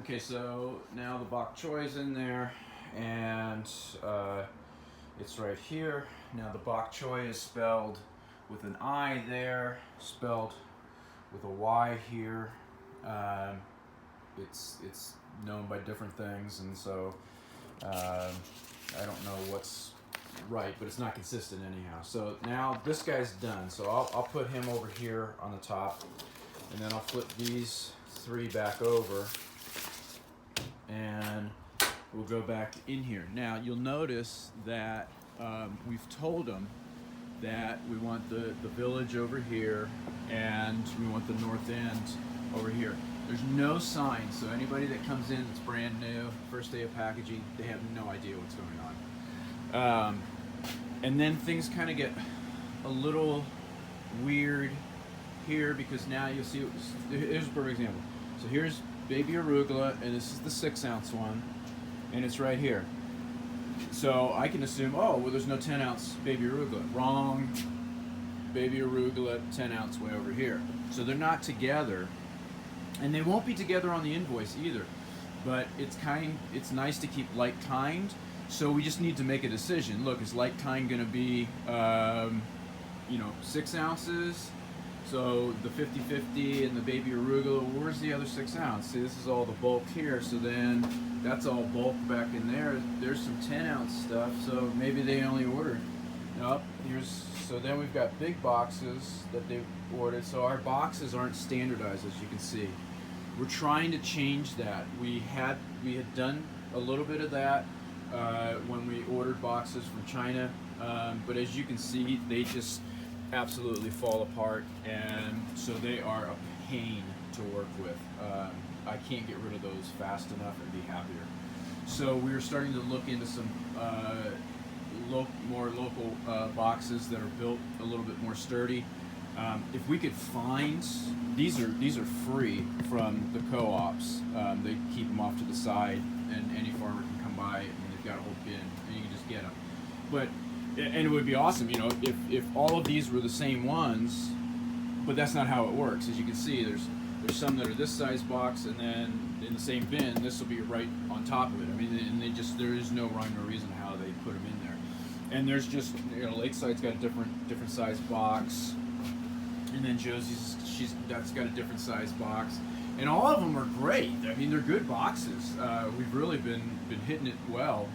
Okay, so now the bok choy is in there, and it's right here. Now the bok choy is spelled with an I there, spelled with a Y here. It's known by different things, and so I don't know what's right, but it's not consistent anyhow. So now this guy's done. So I'll put him over here on the top, and then I'll flip these three back over, and we'll go back in here. Now you'll notice that we've told them that we want the village over here, and we want the north end over here. There's no sign, so anybody that comes in that's brand new, first day of packaging, they have no idea what's going on. And then things kind of get a little weird here, because now you'll see, here's a perfect example. So here's baby arugula, and this is the 6-ounce one, and it's right here. So I can assume, oh, well, there's no 10-ounce baby arugula. Wrong. Baby arugula, 10-ounce way over here. So they're not together, and they won't be together on the invoice either. But it's nice to keep like kind. So we just need to make a decision. Look, is like kind going to be, 6 ounces? So the 50-50 and the baby arugula, where's the other 6 ounce? See, this is all the bulk here, so then that's all bulk back in there. There's some 10-ounce stuff, so maybe they only ordered. Nope, so then we've got big boxes that they've ordered. So our boxes aren't standardized, as you can see. We're trying to change that. We had done a little bit of that when we ordered boxes from China, but as you can see, they just absolutely fall apart, and so they are a pain to work with. I can't get rid of those fast enough and be happier. So we are starting to look into some more local boxes that are built a little bit more sturdy. If we could find, these are free from the co-ops. They keep them off to the side, and any farmer can come by, and they've got a whole bin, and you can just get them. And it would be awesome, if all of these were the same ones, but that's not how it works. As you can see, there's some that are this size box, and then in the same bin, this will be right on top of it. I mean, and there is no rhyme or reason how they put them in there. And there's just, Lakeside's got a different size box, and then Josie's, that's got a different size box, and all of them are great. I mean, they're good boxes. We've really been hitting it well.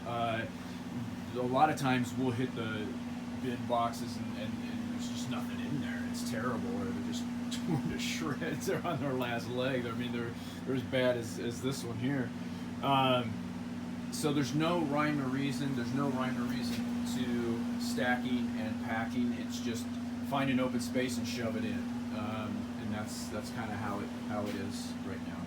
A lot of times we'll hit the bin boxes and there's just nothing in there. It's terrible, or they're just torn to shreds. They're on their last leg. I mean, they're as bad as this one here. So there's no rhyme or reason. There's no rhyme or reason to stacking and packing. It's just find an open space and shove it in, and that's kind of how it is right now.